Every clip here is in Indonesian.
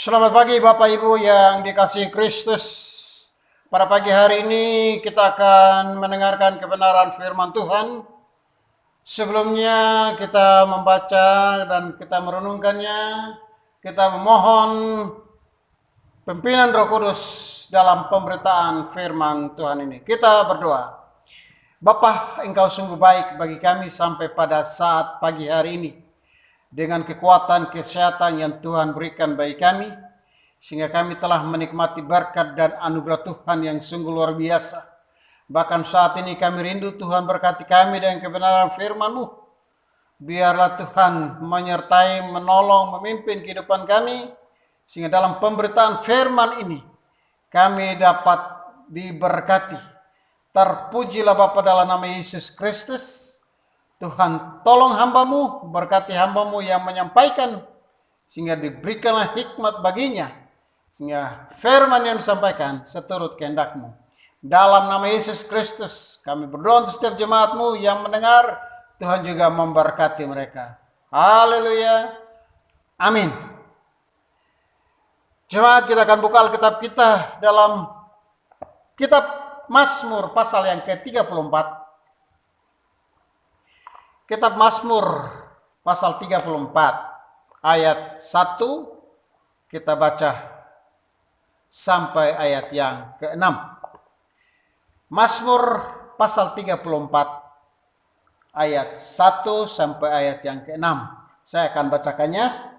Selamat pagi Bapak Ibu yang dikasihi Kristus. Pada pagi hari ini kita akan mendengarkan kebenaran firman Tuhan. Sebelumnya kita membaca dan kita merenungkannya. Kita memohon pimpinan Roh Kudus dalam pemberitaan firman Tuhan ini. Kita berdoa. Bapa, Engkau sungguh baik bagi kami sampai pada saat pagi hari ini. Dengan kekuatan kesehatan yang Tuhan berikan bagi kami, sehingga kami telah menikmati berkat dan anugerah Tuhan yang sungguh luar biasa. Bahkan saat ini kami rindu Tuhan berkati kami dengan kebenaran firman-Mu. Biarlah Tuhan menyertai, menolong, memimpin kehidupan kami, sehingga dalam pemberitaan firman ini kami dapat diberkati. Terpujilah Bapa dalam nama Yesus Kristus. Tuhan, tolong hamba-Mu, berkati hamba-Mu yang menyampaikan, sehingga diberikanlah hikmat baginya, sehingga firman yang disampaikan seturut kehendak-Mu. Dalam nama Yesus Kristus, kami berdoa untuk setiap jemaat-Mu yang mendengar, Tuhan juga memberkati mereka. Haleluya. Amin. Jemaat, kita akan buka Alkitab kita dalam kitab Mazmur pasal yang ke-34. Kitab Mazmur pasal 34 ayat 1 kita baca sampai ayat yang ke-6. Mazmur pasal 34 ayat 1 sampai ayat yang ke-6. Saya akan bacakannya.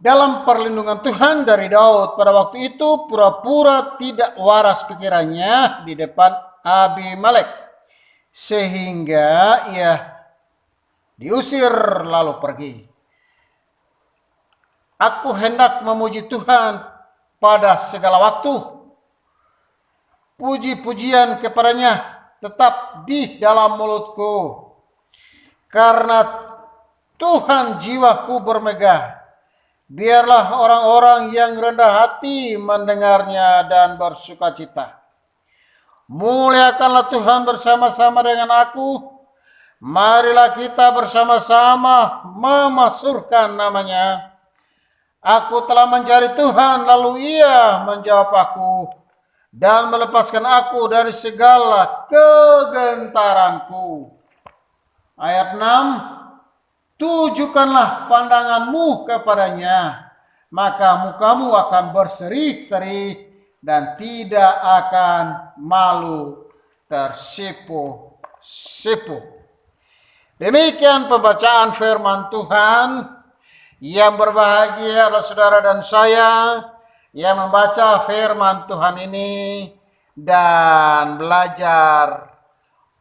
Dalam perlindungan Tuhan dari Daud pada waktu itu pura-pura tidak waras pikirannya di depan Abimelek, sehingga ia diusir lalu pergi. Aku hendak memuji Tuhan pada segala waktu. Puji-pujian kepadanya tetap di dalam mulutku. Karena Tuhan jiwaku bermegah. Biarlah orang-orang yang rendah hati mendengarnya dan bersukacita. Muliakanlah Tuhan bersama-sama dengan aku. Marilah kita bersama-sama memasyhurkan namanya. Aku telah mencari Tuhan, lalu Ia menjawab aku dan melepaskan aku dari segala kegentaranku. Ayat 6. Tujukanlah pandanganmu kepadanya, maka mukamu akan berseri-seri dan tidak akan malu tersipu-sipu. Demikian pembacaan firman Tuhan. Yang berbahagia adalah saudara dan saya yang membaca firman Tuhan ini dan belajar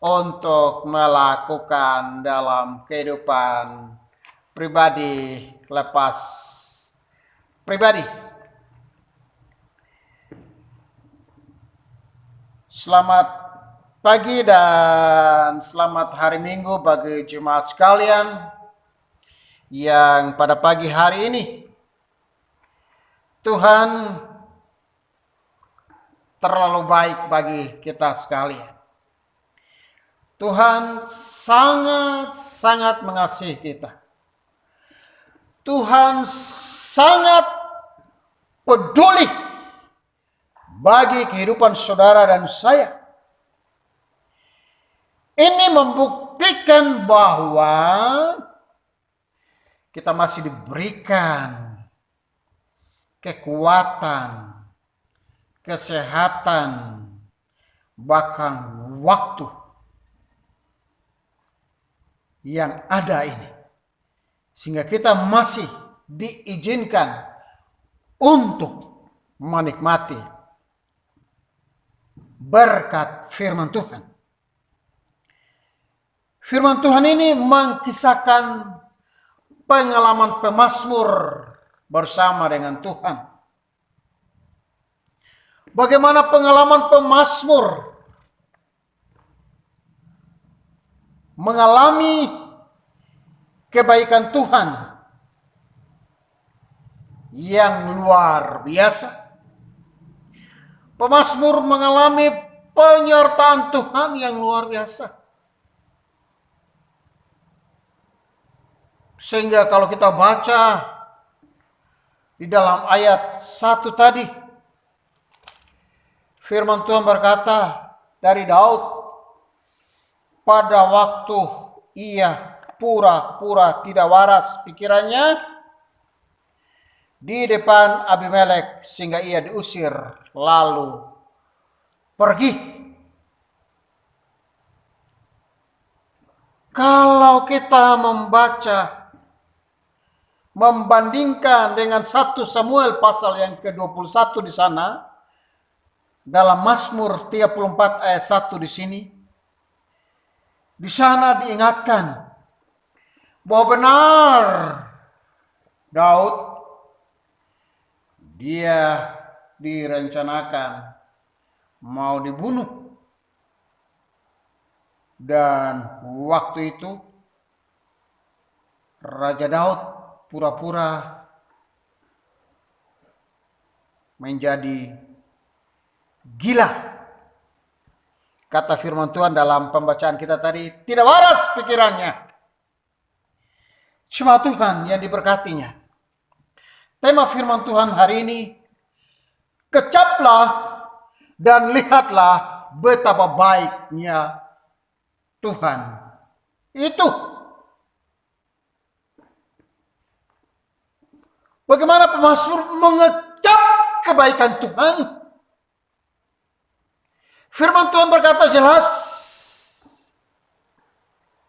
untuk melakukan dalam kehidupan pribadi lepas pribadi. Selamat pagi dan selamat hari Minggu bagi jemaat sekalian yang pada pagi hari ini Tuhan terlalu baik bagi kita sekalian. Tuhan sangat-sangat mengasihi kita. Tuhan sangat peduli bagi kehidupan saudara dan saya. Ini membuktikan bahwa kita masih diberikan kekuatan, kesehatan, bahkan waktu yang ada ini. Sehingga kita masih diizinkan untuk menikmati berkat firman Tuhan. Firman Tuhan ini mengkisahkan pengalaman pemazmur bersama dengan Tuhan. Bagaimana pengalaman pemazmur mengalami kebaikan Tuhan yang luar biasa. Pemazmur mengalami penyertaan Tuhan yang luar biasa. Sehingga kalau kita baca di dalam ayat 1 tadi, firman Tuhan berkata dari Daud, pada waktu ia pura-pura tidak waras pikirannya di depan Abimelek sehingga ia diusir lalu pergi. Kalau kita membandingkan dengan 1 Samuel pasal yang ke-21 di sana, dalam Mazmur 34 ayat 1 di sini, di sana diingatkan bahwa benar Daud dia direncanakan mau dibunuh. Dan waktu itu Raja Daud pura-pura menjadi gila. Kata firman Tuhan dalam pembacaan kita tadi, tidak waras pikirannya. Cuma Tuhan yang diberkatinya. Tema firman Tuhan hari ini, kecaplah dan lihatlah betapa baiknya Tuhan itu. Bagaimana pemazmur mengecap kebaikan Tuhan? Firman Tuhan berkata jelas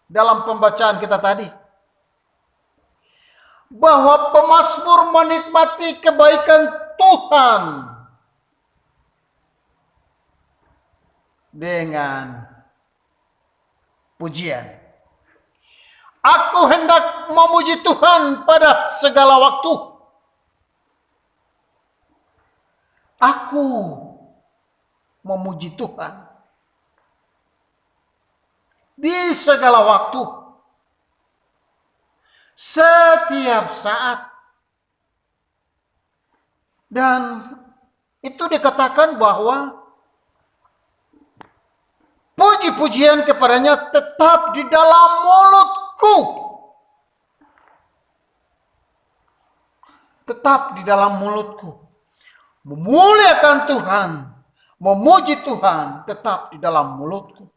dalam pembacaan kita tadi, bahwa pemazmur menikmati kebaikan Tuhan dengan pujian. Aku hendak memuji Tuhan pada segala waktu. Aku memuji Tuhan di segala waktu, setiap saat. Dan itu dikatakan bahwa puji-pujian kepadanya tetap di dalam mulutku. Tetap di dalam mulutku. Memuliakan Tuhan, memuji Tuhan tetap di dalam mulutku.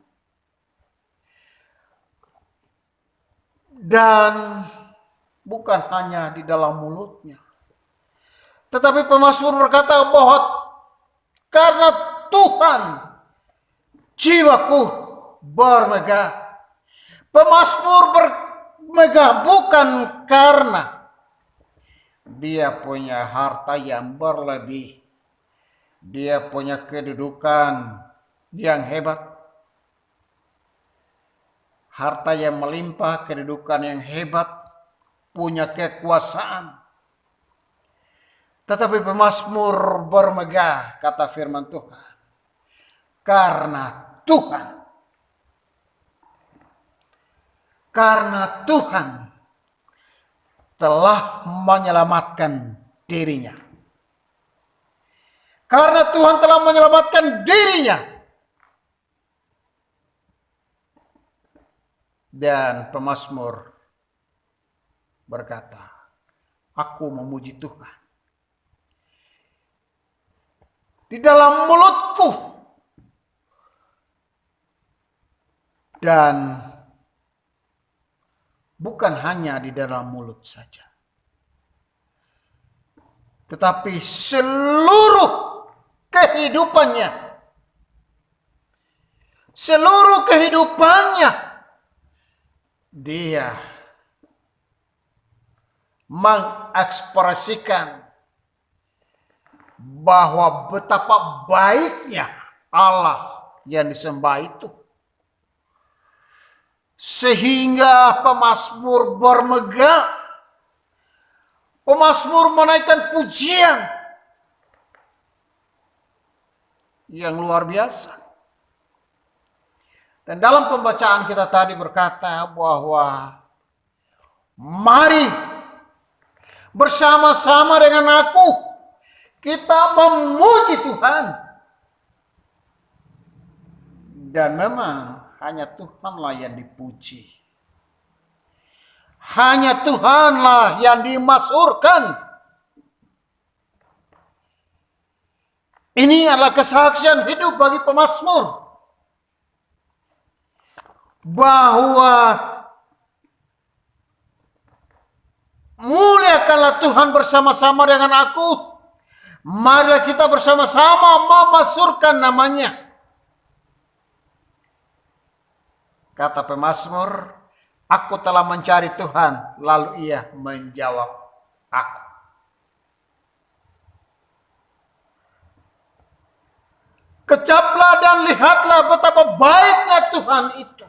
Dan bukan hanya di dalam mulutnya, tetapi pemazmur berkata bahwa karena Tuhan jiwaku bermegah. Pemazmur bermegah bukan karena dia punya harta yang berlebih, dia punya kedudukan yang hebat, harta yang melimpah, kedudukan yang hebat, punya kekuasaan. Tetapi pemazmur bermegah, kata firman Tuhan, karena Tuhan telah menyelamatkan dirinya. Karena Tuhan telah menyelamatkan dirinya. Dan pemazmur berkata, aku memuji Tuhan di dalam mulutku. Dan bukan hanya di dalam mulut saja, tetapi seluruh kehidupannya, dia mengekspresikan bahwa betapa baiknya Allah yang disembah itu. Sehingga pemazmur bermegah, pemazmur menaikkan pujian yang luar biasa. Dan dalam pembacaan kita tadi berkata bahwa mari bersama-sama dengan aku kita memuji Tuhan. Dan memang hanya Tuhanlah yang dipuji. hanya Tuhanlah yang dimasyhurkan. Ini adalah kesaksian hidup bagi pemazmur bahwa muliakanlah Tuhan bersama-sama dengan aku. Marilah kita bersama-sama memasyhurkan namanya. Kata pemazmur, aku telah mencari Tuhan, lalu Ia menjawab aku. Kecaplah dan lihatlah betapa baiknya Tuhan itu.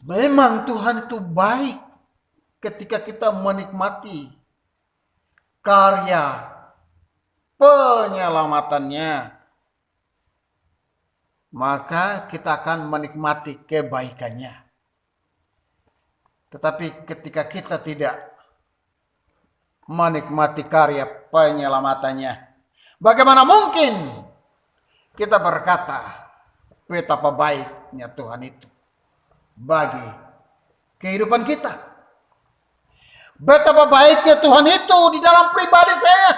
Memang Tuhan itu baik ketika kita menikmati karya penyelamatannya. Maka kita akan menikmati kebaikannya. Tetapi ketika kita tidak menikmati karya penyelamatannya, bagaimana mungkin kita berkata betapa baiknya Tuhan itu bagi kehidupan kita? Betapa baiknya Tuhan itu di dalam pribadi saya.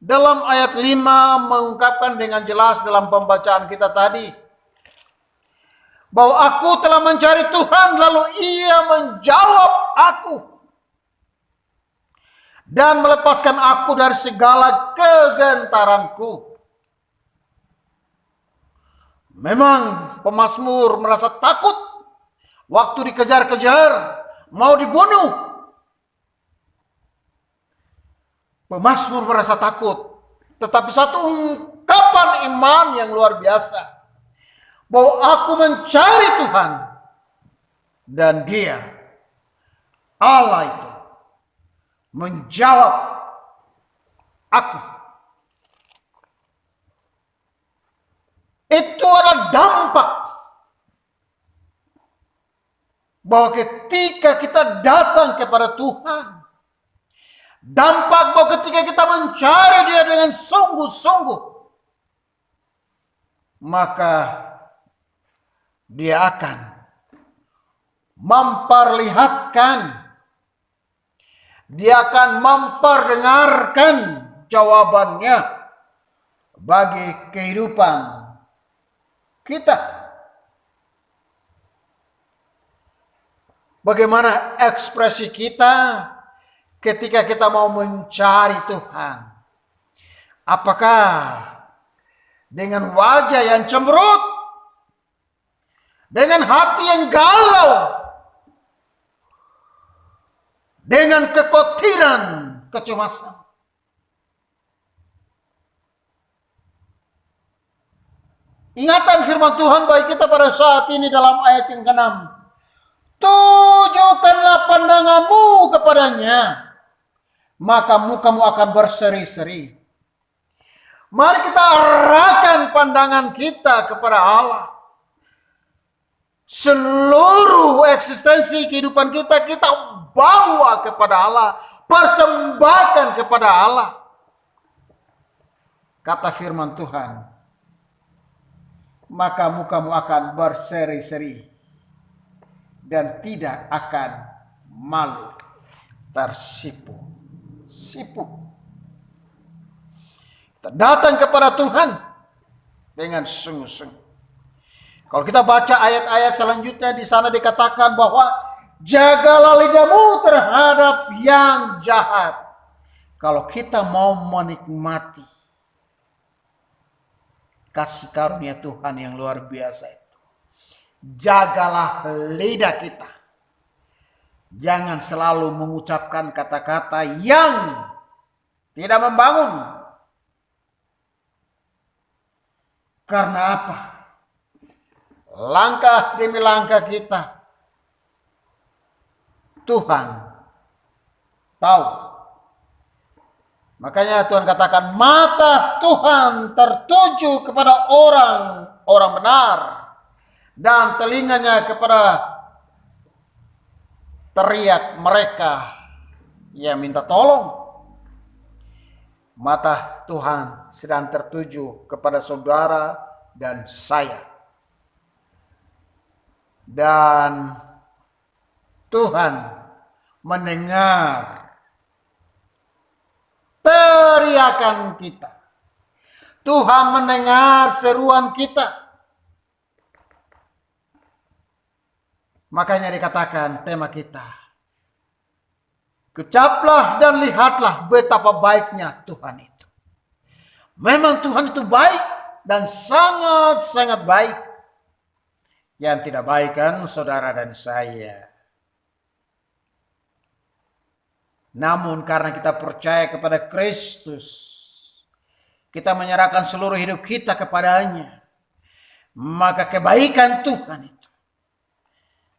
Dalam ayat 5 mengungkapkan dengan jelas dalam pembacaan kita tadi bahwa aku telah mencari Tuhan, lalu Ia menjawab aku dan melepaskan aku dari segala kegentaranku. Memang pemazmur merasa takut waktu dikejar-kejar, mau dibunuh. Pemazmur merasa takut, tetapi satu ungkapan iman yang luar biasa bahwa aku mencari Tuhan dan Dia, Allah itu, menjawab aku. Itu adalah dampak bahwa ketika kita datang kepada Tuhan, dampak bahwa ketika kita mencari Dia dengan sungguh-sungguh, maka Dia akan memperlihatkan, Dia akan memperdengarkan jawabannya bagi kehidupan kita. Bagaimana ekspresi kita ketika kita mau mencari Tuhan? Apakah dengan wajah yang cemberut, dengan hati yang galau, dengan kekhawatiran, kecemasan? Ingatan firman Tuhan bagi kita pada saat ini dalam ayat yang ke-6. Tujukanlah pandanganmu kepadanya, maka mukamu akan berseri-seri. Mari kita arahkan pandangan kita kepada Allah. Seluruh eksistensi kehidupan kita, kita bawa kepada Allah, persembahkan kepada Allah. Kata firman Tuhan, maka mukamu akan berseri-seri dan tidak akan malu tersipu. Kita datang kepada Tuhan dengan sungguh-sungguh. Kalau kita baca ayat-ayat selanjutnya, di sana dikatakan bahwa jagalah lidahmu terhadap yang jahat. Kalau kita mau menikmati kasih karunia Tuhan yang luar biasa itu, jagalah lidah kita. Jangan selalu mengucapkan kata-kata yang tidak membangun. Karena apa? Langkah demi langkah kita, Tuhan tahu. Makanya Tuhan katakan, mata Tuhan tertuju kepada orang benar, dan telinganya kepada teriak mereka yang minta tolong. Mata Tuhan sedang tertuju kepada saudara dan saya. Dan Tuhan mendengar teriakan kita. Tuhan mendengar seruan kita. Makanya dikatakan tema kita, kecaplah dan lihatlah betapa baiknya Tuhan itu. Memang Tuhan itu baik dan sangat-sangat baik. Yang tidak baik kan saudara dan saya. Namun karena kita percaya kepada Kristus, kita menyerahkan seluruh hidup kita kepadanya, maka kebaikan Tuhan itu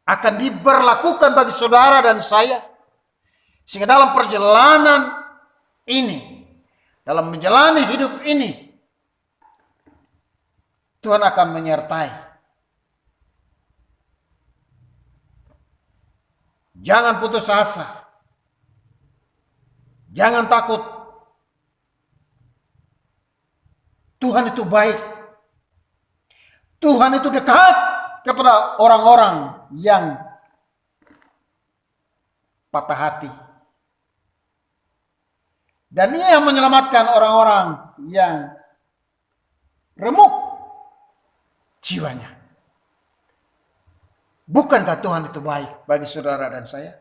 akan diberlakukan bagi saudara dan saya. Sehingga dalam perjalanan ini, dalam menjalani hidup ini, Tuhan akan menyertai. Jangan putus asa. Jangan takut. Tuhan itu baik. Tuhan itu dekat kepada orang-orang yang patah hati. Dan Ia yang menyelamatkan orang-orang yang remuk jiwanya. Bukankah Tuhan itu baik bagi saudara dan saya?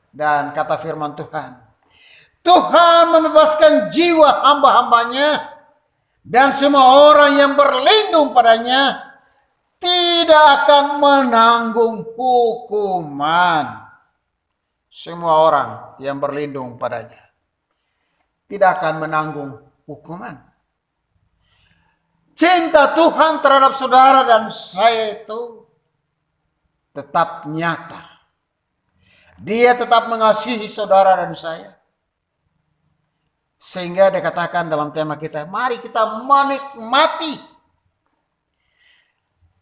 Dan kata firman Tuhan, Tuhan membebaskan jiwa hamba-hambanya, dan semua orang yang berlindung padanya tidak akan menanggung hukuman. Semua orang yang berlindung padanya tidak akan menanggung hukuman. Cinta Tuhan terhadap saudara dan saya itu tetap nyata. Dia tetap mengasihi saudara dan saya. Sehingga dikatakan dalam tema kita, mari kita menikmati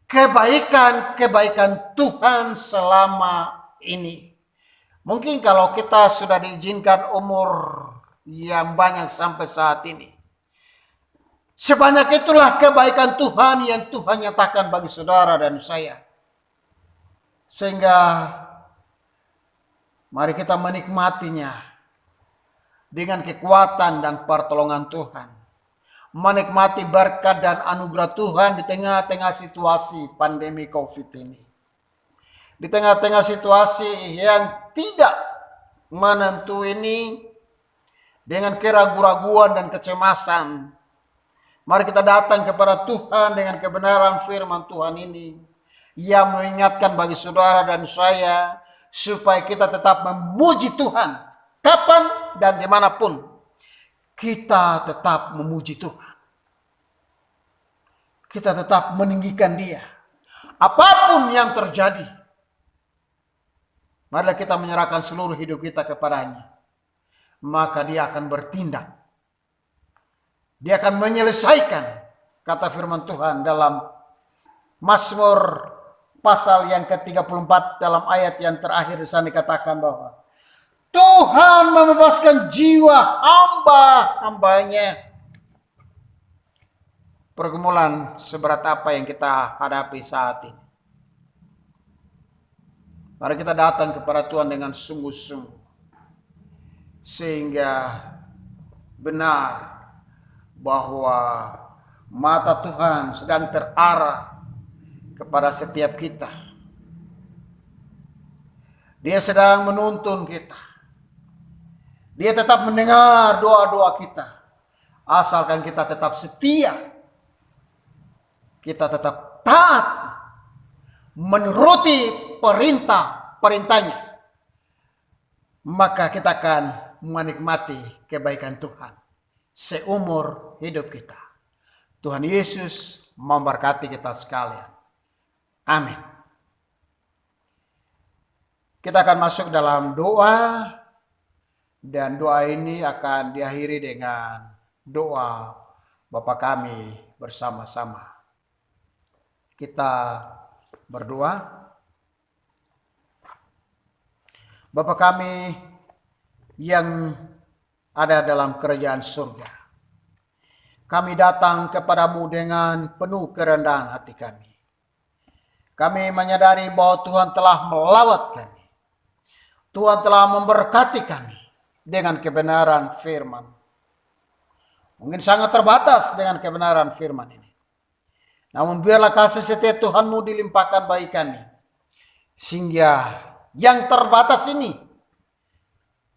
kebaikan-kebaikan Tuhan selama ini. Mungkin kalau kita sudah diizinkan umur yang banyak sampai saat ini, sebanyak itulah kebaikan Tuhan yang Tuhan nyatakan bagi saudara dan saya. Sehingga mari kita menikmatinya dengan kekuatan dan pertolongan Tuhan. Menikmati berkat dan anugerah Tuhan di tengah-tengah situasi pandemi COVID ini. Di tengah-tengah situasi yang tidak menentu ini, dengan keraguan-raguan dan kecemasan, mari kita datang kepada Tuhan dengan kebenaran firman Tuhan ini, yang mengingatkan bagi saudara dan saya, supaya kita tetap memuji Tuhan. Kapan dan dimanapun, kita tetap memuji Tuhan. Kita tetap meninggikan Dia. Apapun yang terjadi, marilah kita menyerahkan seluruh hidup kita kepadanya. Maka Dia akan bertindak. Dia akan menyelesaikan, kata firman Tuhan dalam Mazmur pasal yang ke-34 dalam ayat yang terakhir di sana dikatakan bahwa Tuhan membebaskan jiwa hamba-hambanya. Pergumulan seberat apa yang kita hadapi saat ini, mari kita datang kepada Tuhan dengan sungguh-sungguh, sehingga benar bahwa mata Tuhan sedang terarah kepada setiap kita. Dia sedang menuntun kita. Dia tetap mendengar doa-doa kita. Asalkan kita tetap setia. Kita tetap taat. Menuruti perintahnya. Maka kita akan menikmati kebaikan Tuhan seumur hidup kita. Tuhan Yesus memberkati kita sekalian. Amin. Kita akan masuk dalam doa. Dan doa ini akan diakhiri dengan doa Bapa kami bersama-sama. Kita berdoa. Bapa kami yang ada dalam kerajaan surga, kami datang kepadamu dengan penuh kerendahan hati kami. Kami menyadari bahwa Tuhan telah melawat kami. Tuhan telah memberkati kami dengan kebenaran firman. Mungkin sangat terbatas dengan kebenaran firman ini. Namun biarlah kasih setia Tuhanmu dilimpahkan bagi kami. Sehingga yang terbatas ini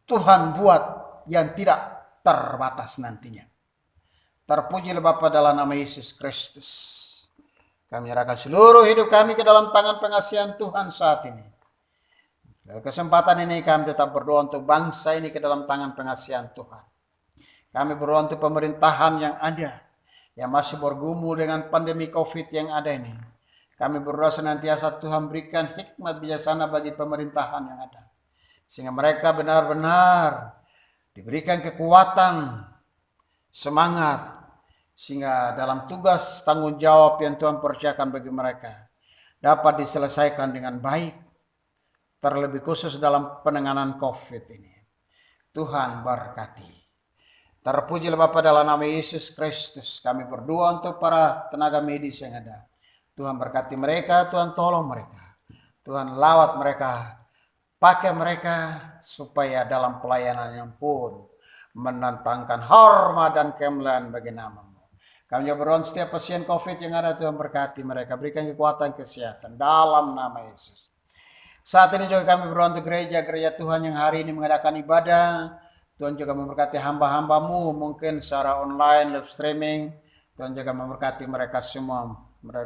Tuhan buat yang tidak terbatas nantinya. Terpujilah Bapa dalam nama Yesus Kristus. Kami menyerahkan seluruh hidup kami ke dalam tangan pengasihan Tuhan saat ini. Dalam kesempatan ini kami tetap berdoa untuk bangsa ini ke dalam tangan pengasihan Tuhan. Kami berdoa untuk pemerintahan yang ada, yang masih bergumul dengan pandemi COVID yang ada ini. Kami berdoa senantiasa Tuhan berikan hikmat bijaksana bagi pemerintahan yang ada. Sehingga mereka benar-benar diberikan kekuatan, semangat, sehingga dalam tugas tanggung jawab yang Tuhan percayakan bagi mereka dapat diselesaikan dengan baik, terlebih khusus dalam penanganan COVID ini. Tuhan berkati. Terpujilah Bapa dalam nama Yesus Kristus. Kami berdoa untuk para tenaga medis yang ada. Tuhan berkati mereka, Tuhan tolong mereka. Tuhan lawat mereka, pakai mereka supaya dalam pelayanan yang pun menantangkan hormat dan kemuliaan bagi nama-Mu. Kami juga berdoa setiap pasien COVID yang ada, Tuhan berkati mereka, berikan kekuatan kesehatan dalam nama Yesus. Saat ini juga kami berdoa untuk gereja-gereja Tuhan yang hari ini mengadakan ibadah. Tuhan juga memberkati hamba-hamba-Mu mungkin secara online, live streaming. Tuhan juga memberkati mereka semua,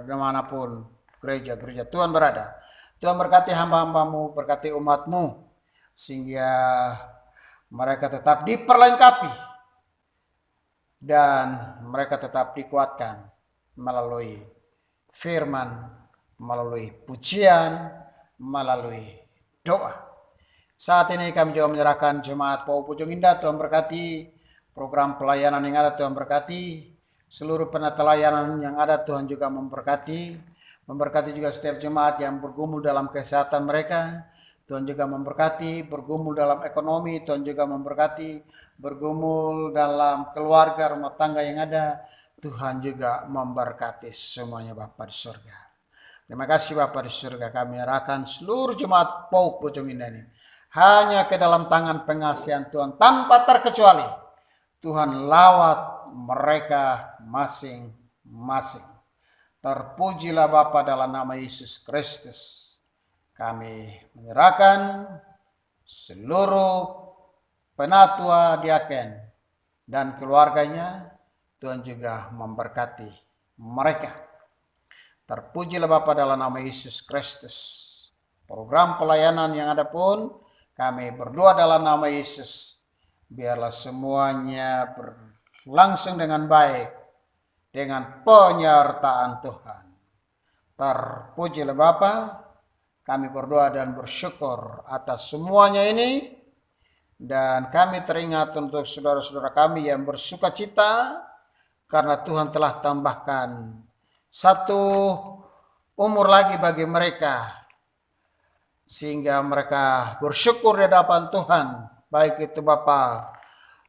dimanapun gereja-gereja Tuhan berada. Tuhan berkati hamba-hamba-Mu, berkati umat-Mu, sehingga mereka tetap diperlengkapi dan mereka tetap dikuatkan melalui firman, melalui pujian, melalui doa. Saat ini kami juga menyerahkan jemaat Pau Pucung Indah. Tuhan berkati program pelayanan yang ada, Tuhan berkati seluruh penata layanan yang ada, Tuhan juga memberkati juga setiap jemaat yang bergumul dalam kesehatan mereka. Tuhan juga memberkati bergumul dalam ekonomi, Tuhan juga memberkati bergumul dalam keluarga, rumah tangga yang ada. Tuhan juga memberkati semuanya Bapa di surga. Terima kasih Bapa di surga, kami menyerahkan seluruh jemaat Pau Pucung Indah ini hanya ke dalam tangan pengasihan Tuhan tanpa terkecuali. Tuhan lawat mereka masing-masing. Terpujilah Bapa dalam nama Yesus Kristus. Kami menyerahkan seluruh penatua diaken dan keluarganya. Tuhan juga memberkati mereka. Terpujilah Bapa dalam nama Yesus Kristus. Program pelayanan yang ada pun kami berdoa dalam nama Yesus. Biarlah semuanya berlangsung dengan baik dengan penyertaan Tuhan. Terpujilah Bapa. Kami berdoa dan bersyukur atas semuanya ini. Dan kami teringat untuk saudara-saudara kami yang bersuka cita karena Tuhan telah tambahkan satu umur lagi bagi mereka. Sehingga mereka bersyukur di hadapan Tuhan. Baik itu Bapak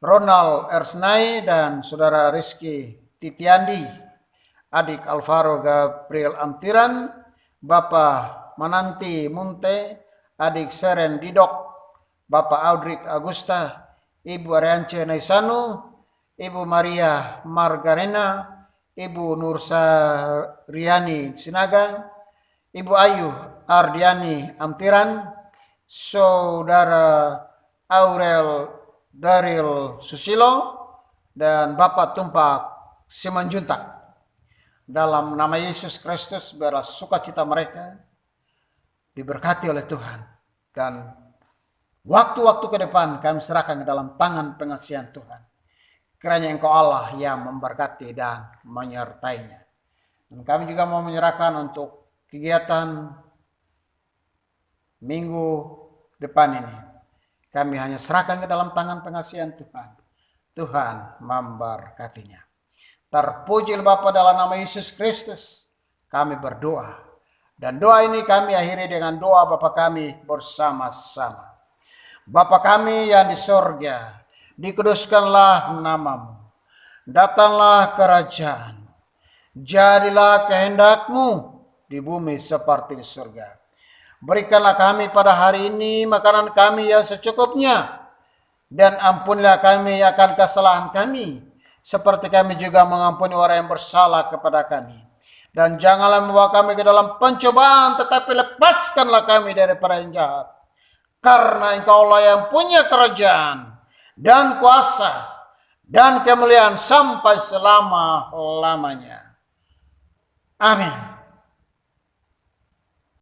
Ronald Ersnai dan Saudara Rizky Titiandi, adik Alvaro Gabriel Amtiran, Bapak Mananti Munte, adik Seren Didok, Bapak Audrik Agusta, Ibu Ariance Naisanu, Ibu Maria Margarena, Ibu Nursa Riani Sinaga, Ibu Ayu Ardiani Amtiran, Saudara Aurel Daril Susilo, dan Bapak Tumpak Simanjuntak. Dalam nama Yesus Kristus, biarlah sukacita mereka diberkati oleh Tuhan. Dan waktu-waktu ke depan kami serahkan ke dalam tangan pengasihan Tuhan. Kiranya Engkau Allah yang memberkati dan menyertainya. Dan kami juga mau menyerahkan untuk kegiatan minggu depan ini. Kami hanya serahkan ke dalam tangan pengasihan Tuhan. Tuhan memberkatinya. Terpujilah Bapa dalam nama Yesus Kristus. Kami berdoa. Dan doa ini kami akhiri dengan doa Bapa kami bersama-sama. Bapa kami yang di sorga, dikuduskanlah nama-Mu. Datanglah kerajaan, jadilah kehendak-Mu di bumi seperti di surga. Berikanlah kami pada hari ini makanan kami yang secukupnya, dan ampunilah kami akan kesalahan kami, seperti kami juga mengampuni orang yang bersalah kepada kami. Dan janganlah membawa kami ke dalam pencobaan, tetapi lepaskanlah kami daripada yang jahat. Karena Engkaulah yang punya kerajaan dan kuasa dan kemuliaan sampai selama-lamanya. Amin.